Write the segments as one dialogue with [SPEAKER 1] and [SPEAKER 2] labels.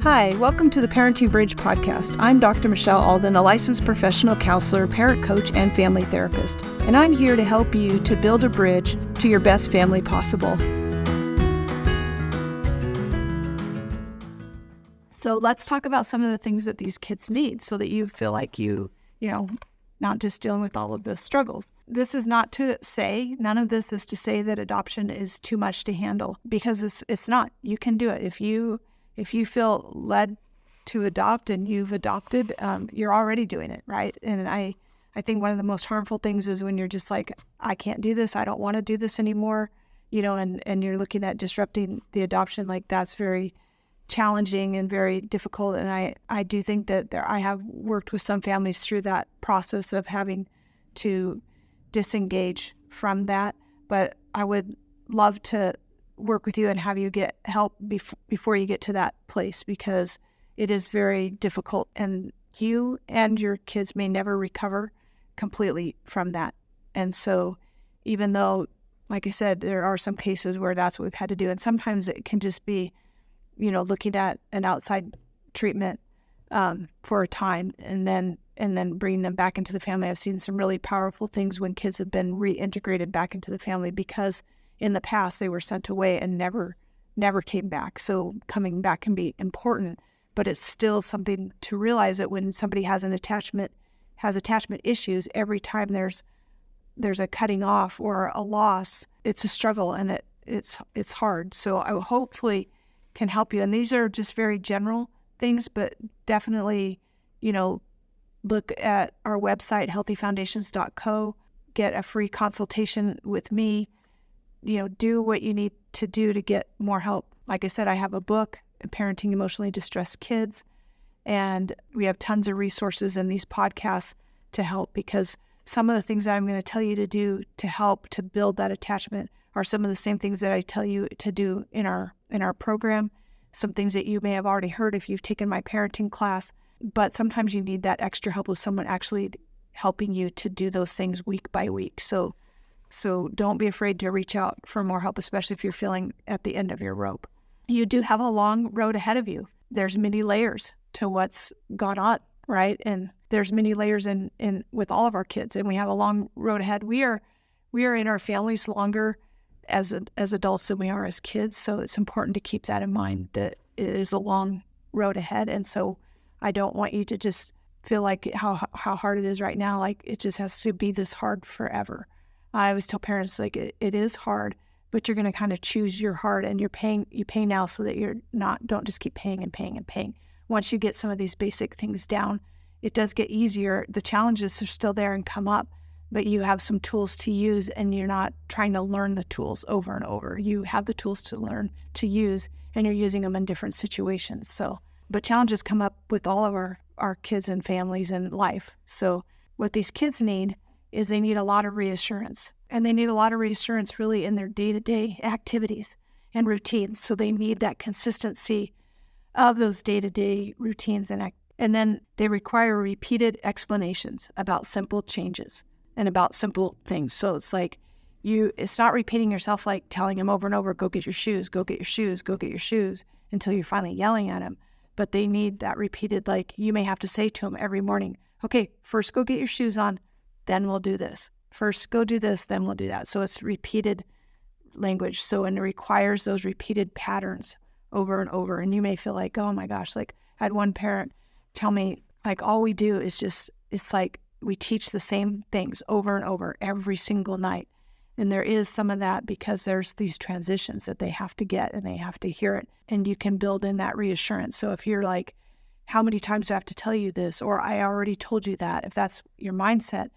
[SPEAKER 1] Hi, welcome to the Parenting Bridge podcast. I'm Dr. Michelle Alden, a licensed professional counselor, parent coach, and family therapist. And I'm here to help you to build a bridge to your best family possible. So let's talk about some of the things that these kids need so that you feel like you not just dealing with all of the struggles. This is not to say, none of this is to say that adoption is too much to handle, because it's not. You can do it. If you feel led to adopt and you've adopted, you're already doing it, right? And I think one of the most harmful things is when you're just like, I can't do this, I don't want to do this anymore, and you're looking at disrupting the adoption. Like, that's very challenging and very difficult. And I do think that I have worked with some families through that process of having to disengage from that. But I would love to work with you and have you get help before you get to that place, because it is very difficult, and you and your kids may never recover completely from that. And so even though, like I said, there are some cases where that's what we've had to do, and sometimes it can just be looking at an outside treatment for a time and then bringing them back into the family. I've seen some really powerful things when kids have been reintegrated back into the family, because in the past they were sent away and never came back. So coming back can be important, but it's still something to realize that when somebody has attachment issues, every time there's a cutting off or a loss, it's a struggle, and it's hard. So I hopefully can help you. And these are just very general things, but definitely, look at our website, healthyfoundations.co, get a free consultation with me, do what you need to do to get more help. Like I said, I have a book, Parenting Emotionally Distressed Kids, and we have tons of resources in these podcasts to help, because some of the things that I'm going to tell you to do to help to build that attachment are some of the same things that I tell you to do in our program, some things that you may have already heard if you've taken my parenting class, but sometimes you need that extra help with someone actually helping you to do those things week by week. So don't be afraid to reach out for more help, especially if you're feeling at the end of your rope. You do have a long road ahead of you. There's many layers to what's gone on, right? And there's many layers in with all of our kids, and we have a long road ahead. We are in our families longer as adults than we are as kids, so it's important to keep that in mind, that it is a long road ahead. And so I don't want you to just feel like how hard it is right now, like it just has to be this hard forever. I always tell parents, like, it is hard, but you're going to kind of choose your hard, and you pay now so that don't just keep paying and paying and paying. Once you get some of these basic things down, it does get easier. The challenges are still there and come up, but you have some tools to use, and you're not trying to learn the tools over and over. You have the tools to learn to use, and you're using them in different situations. So, but challenges come up with all of our kids and families and life. So what these kids need is they need a lot of reassurance, and they need a lot of reassurance really in their day-to-day activities and routines. So they need that consistency of those day-to-day routines, and then they require repeated explanations about simple changes and about simple things. So it's like it's not repeating yourself, like telling them over and over, go get your shoes, go get your shoes, go get your shoes, until you're finally yelling at them. But they need that repeated, like you may have to say to them every morning, okay, first go get your shoes on, then we'll do this. First go do this, then we'll do that. So it's repeated language. And it requires those repeated patterns over and over. And you may feel like, oh my gosh, like I had one parent tell me, like, all we do is it's like we teach the same things over and over every single night. And there is some of that because there's these transitions that they have to get, and they have to hear it. And you can build in that reassurance. So if you're like, how many times do I have to tell you this? Or I already told you that. If that's your mindset,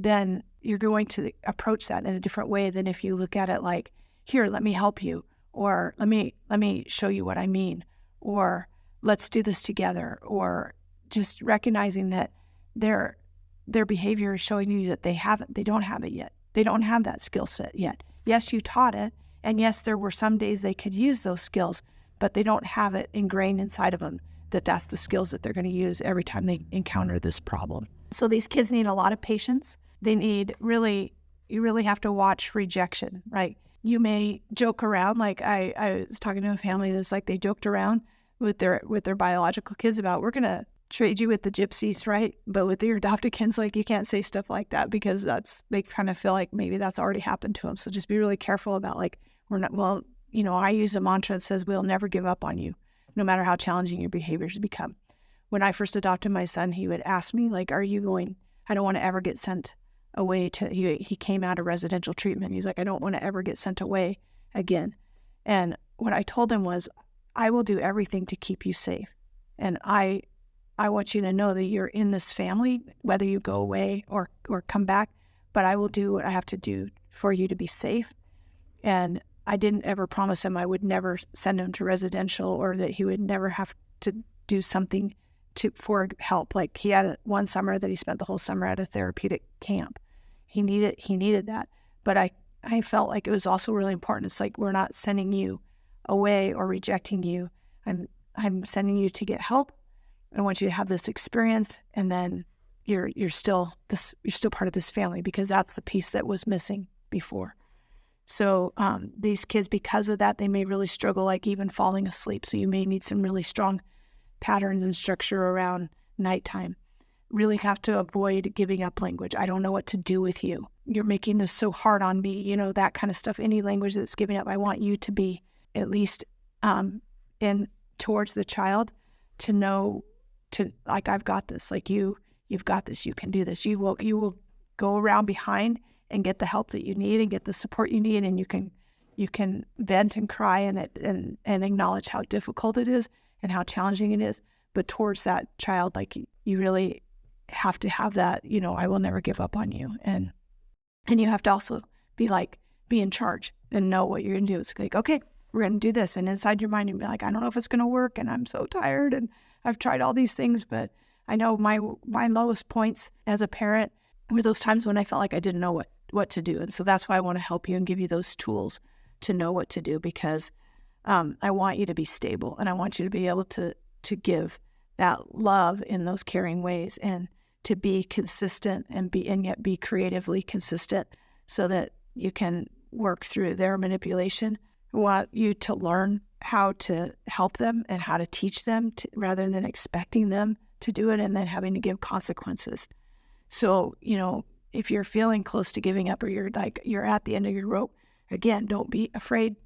[SPEAKER 1] then you're going to approach that in a different way than if you look at it like, here, let me help you, or let me show you what I mean, or let's do this together, or just recognizing that their behavior is showing you that they don't have it yet. They don't have that skill set yet. Yes, you taught it, and yes, there were some days they could use those skills, but they don't have it ingrained inside of them that that's the skills that they're going to use every time they encounter this problem. So these kids need a lot of patience. They need you really have to watch rejection, right? You may joke around, like I was talking to a family that's like they joked around, with their biological kids about, we're going to trade you with the gypsies, right? But with your adopted kids, like, you can't say stuff like that, because they kind of feel like maybe that's already happened to them. So just be really careful about, like, I use a mantra that says, we'll never give up on you, no matter how challenging your behaviors become. When I first adopted my son, he would ask me, like, I don't want to ever get sent away he came out of residential treatment. He's like, I don't want to ever get sent away again. And what I told him was, I will do everything to keep you safe. And I want you to know that you're in this family, whether you go away or come back, but I will do what I have to do for you to be safe. And I didn't ever promise him I would never send him to residential, or that he would never have to do something for help. Like, he had one summer that he spent the whole summer at a therapeutic camp. He needed that. But I felt like it was also really important. It's like, we're not sending you away or rejecting you. I'm sending you to get help. I want you to have this experience, and then you're still part of this family, because that's the piece that was missing before. So these kids, because of that, they may really struggle, like even falling asleep. So you may need some really strong patterns and structure around nighttime. Really have to avoid giving up language. I don't know what to do with you. You're making this so hard on me, that kind of stuff. Any language that's giving up, I want you to be at least in towards the child, to know, to, like, I've got this, like, you've got this, you can do this. You will go around behind and get the help that you need and get the support you need, and you can vent and cry and acknowledge how difficult it is and how challenging it is. But towards that child, like, you really have to have that, I will never give up on you. And you have to also be in charge and know what you're going to do. It's like, okay, we're going to do this. And inside your mind, you'll be like, I don't know if it's going to work, and I'm so tired, and I've tried all these things, but I know my lowest points as a parent were those times when I felt like I didn't know what to do. And so that's why I want to help you and give you those tools to know what to do, because I want you to be stable, and I want you to be able to give that love in those caring ways, and to be consistent and yet be creatively consistent, so that you can work through their manipulation. I want you to learn how to help them and how to teach them rather than expecting them to do it and then having to give consequences. So, if you're feeling close to giving up, or you're at the end of your rope, again, don't be afraid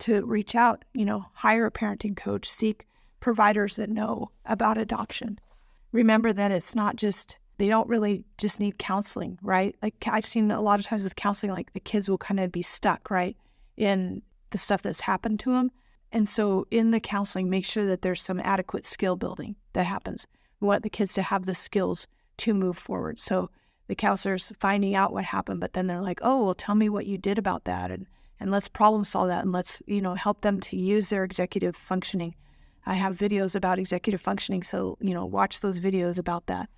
[SPEAKER 1] to reach out, hire a parenting coach, seek providers that know about adoption. Remember that it's not just, they don't really just need counseling, right? Like, I've seen a lot of times with counseling, like, the kids will kind of be stuck, right, in the stuff that's happened to them. And so in the counseling, make sure that there's some adequate skill building that happens. We want the kids to have the skills to move forward. So the counselor's finding out what happened, but then they're like, oh, well, tell me what you did about that. And let's problem solve that. And let's, help them to use their executive functioning. I have videos about executive functioning. So, watch those videos about that.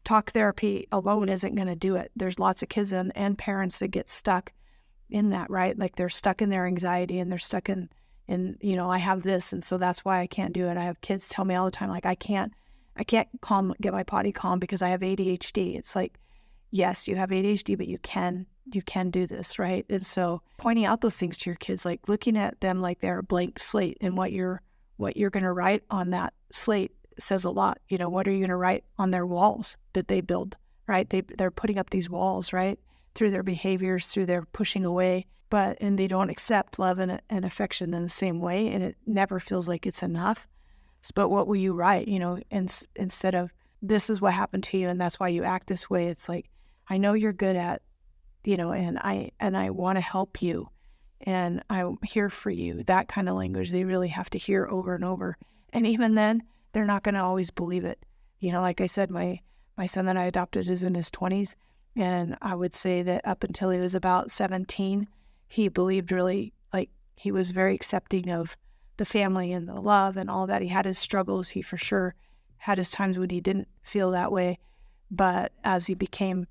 [SPEAKER 1] Talk therapy alone isn't going to do it. There's lots of kids and parents that get stuck in that, right? Like, they're stuck in their anxiety, and they're stuck in, I have this, and so that's why I can't do it. I have kids tell me all the time, like, I can't get my potty calm because I have ADHD. It's like, yes, you have ADHD, but you can do this, right? And so pointing out those things to your kids, like looking at them like they're a blank slate, and what you're going to write on that slate says a lot. What are you going to write on their walls that they build, right? They're putting up these walls, right? Through their behaviors, through their pushing away, and they don't accept love and affection in the same way, and it never feels like it's enough. But what will you write? Instead of, this is what happened to you, and that's why you act this way. It's like, I know you're good at, and I want to help you, and I'm here for you. That kind of language they really have to hear over and over. And even then, they're not going to always believe it. Like I said, my son that I adopted is in his 20s. And I would say that up until he was about 17, he believed really, like, he was very accepting of the family and the love and all that. He had his struggles. He for sure had his times when he didn't feel that way. But as he became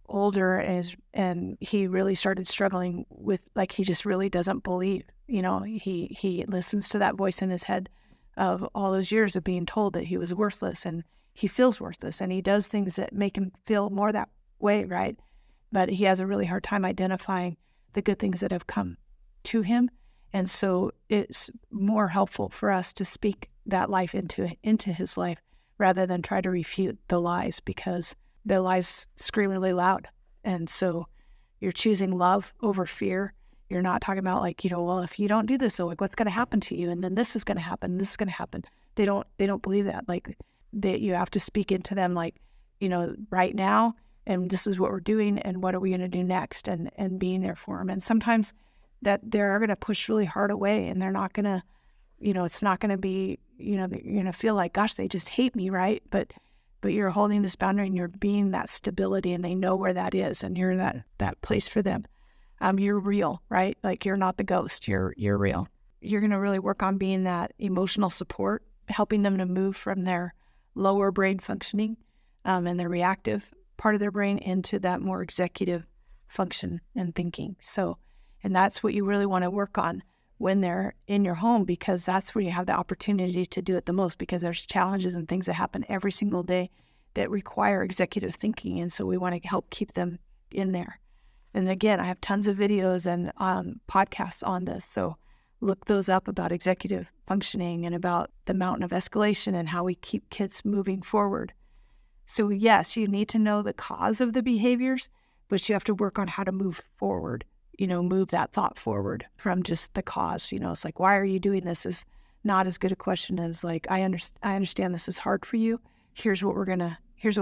[SPEAKER 1] older and he really started struggling with, like, he just really doesn't believe, he listens to that voice in his head of all those years of being told that he was worthless, and he feels worthless, and he does things that make him feel more that way, right? But he has a really hard time identifying the good things that have come to him. And so it's more helpful for us to speak that life into his life, rather than try to refute the lies, because the lies scream really loud. And so you're choosing love over fear. You're not talking about like, well, if you don't do this, so like what's going to happen to you? And then this is going to happen. This is going to happen. They don't believe that. Like you have to speak into them like, right now, and this is what we're doing, and what are we going to do next, and being there for them. And sometimes that they're going to push really hard away, and they're not going to, it's not going to be, you're going to feel like, gosh, they just hate me, right? But you're holding this boundary, and you're being that stability, and they know where that is, and you're that place for them. You're real, right? Like you're not the ghost, you're real. You're going to really work on being that emotional support, helping them to move from their lower brain functioning and their reactive part of their brain into that more executive function and thinking. And that's what you really want to work on when they're in your home, because that's where you have the opportunity to do it the most, because there's challenges and things that happen every single day that require executive thinking. And so we want to help keep them in there. And again, I have tons of videos and podcasts on this. So look those up about executive functioning and about the mountain of escalation and how we keep kids moving forward. So yes, you need to know the cause of the behaviors, but you have to work on how to move forward, move that thought forward from just the cause. It's like, why are you doing this is not as good a question as like, I understand this is hard for you. Here's what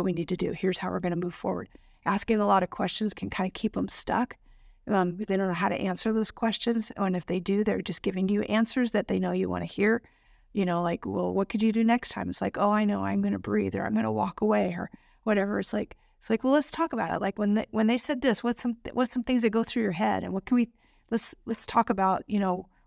[SPEAKER 1] we need to do. Here's how we're going to move forward. Asking a lot of questions can kind of keep them stuck. They don't know how to answer those questions. And if they do, they're just giving you answers that they know you want to hear. Like, well, what could you do next time? It's like, oh, I know, I'm going to breathe, or I'm going to walk away, or whatever. It's like, well, let's talk about it. Like when they said this, what's some things that go through your head, and what can we, let's talk about,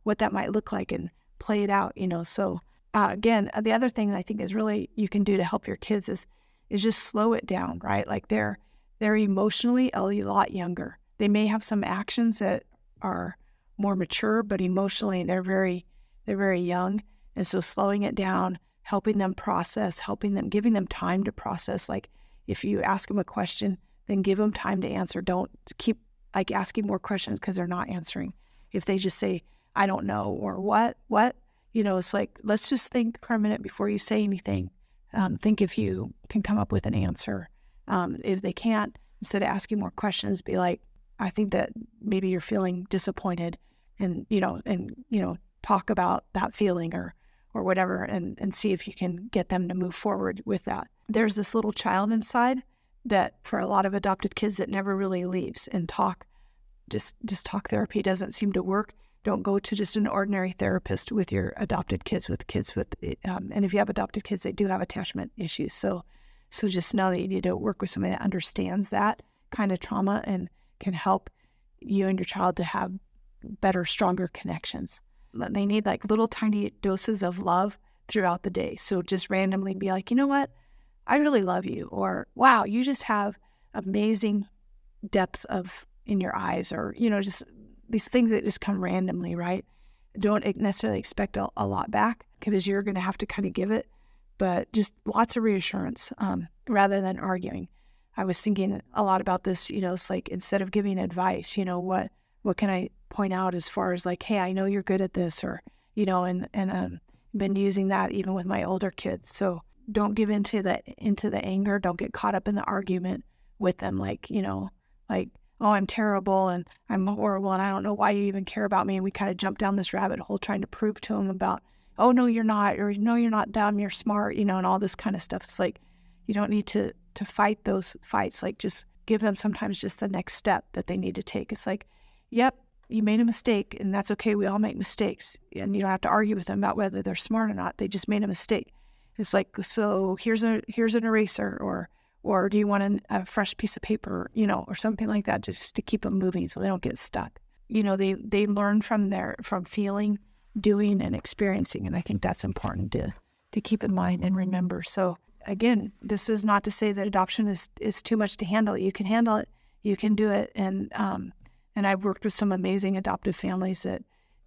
[SPEAKER 1] what that might look like, and play it out, So again, the other thing that I think is really you can do to help your kids is just slow it down, right? Like they're emotionally a lot younger. They may have some actions that are more mature, but emotionally they're very young. And so slowing it down, helping them process, giving them time to process. Like if you ask them a question, then give them time to answer. Don't keep like asking more questions because they're not answering. If they just say, I don't know, or what, it's like, let's just think for a minute before you say anything. Think if you can come up with an answer. If they can't, instead of asking more questions, be like, I think that maybe you're feeling disappointed, and talk about that feeling or whatever, and see if you can get them to move forward with that. There's this little child inside that for a lot of adopted kids that never really leaves, and talk therapy doesn't seem to work. Don't go to just an ordinary therapist with your adopted kids, and if you have adopted kids, they do have attachment issues. So just know that you need to work with somebody that understands that kind of trauma and can help you and your child to have better, stronger connections. They need like little tiny doses of love throughout the day. So just randomly be like, you know what? I really love you. Or, wow, you just have amazing depth in your eyes, or, just these things that just come randomly, right? Don't necessarily expect a lot back, because you're going to have to kind of give it, but just lots of reassurance rather than arguing. I was thinking a lot about this, it's like, instead of giving advice, what can I point out as far as like, hey, I know you're good at this, or, and been using that even with my older kids. So don't give into the anger. Don't get caught up in the argument with them. Like, like, oh, I'm terrible and I'm horrible and I don't know why you even care about me. And we kind of jump down this rabbit hole trying to prove to them about, oh, no, you're not, or no, you're not dumb, you're smart, and all this kind of stuff. It's like, you don't need to fight those fights. Like, just give them sometimes just the next step that they need to take. It's like, yep, you made a mistake, and that's okay. We all make mistakes, and you don't have to argue with them about whether they're smart or not. They just made a mistake. It's like, so here's an eraser, or do you want a fresh piece of paper, or something like that, just to keep them moving so they don't get stuck. They learn from feeling, doing, and experiencing, and I think that's important to keep in mind and remember. So again, this is not to say that adoption is too much to handle. You can handle it, you can do it, and I've worked with some amazing adoptive families that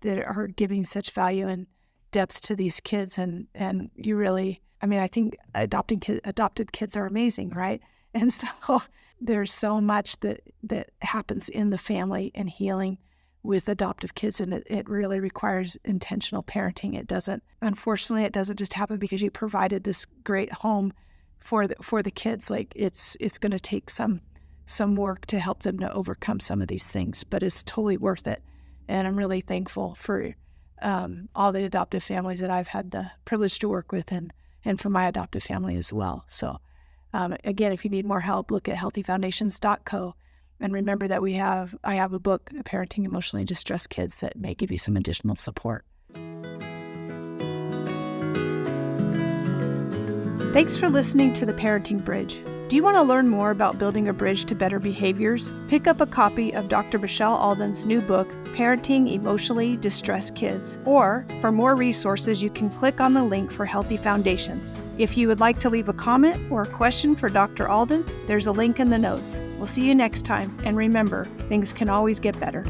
[SPEAKER 1] are giving such value and depth to these kids, and you really, I think adopted kids are amazing, right? And so there's so much that happens in the family and healing with adoptive kids, and it really requires intentional parenting. Unfortunately, it doesn't just happen because you provided this great home for the kids. Like it's going to take some work to help them to overcome some of these things, but it's totally worth it. And I'm really thankful for all the adoptive families that I've had the privilege to work with, and for my adoptive family as well. So again, if you need more help, look at healthyfoundations.co. And remember that I have a book, Parenting Emotionally Distressed Kids, that may give you some additional support. Thanks for listening to The Parenting Bridge. Do you want to learn more about building a bridge to better behaviors? Pick up a copy of Dr. Michelle Alden's new book, Parenting Emotionally Distressed Kids. Or, for more resources, you can click on the link for Healthy Foundations. If you would like to leave a comment or a question for Dr. Alden, there's a link in the notes. We'll see you next time, and remember, things can always get better.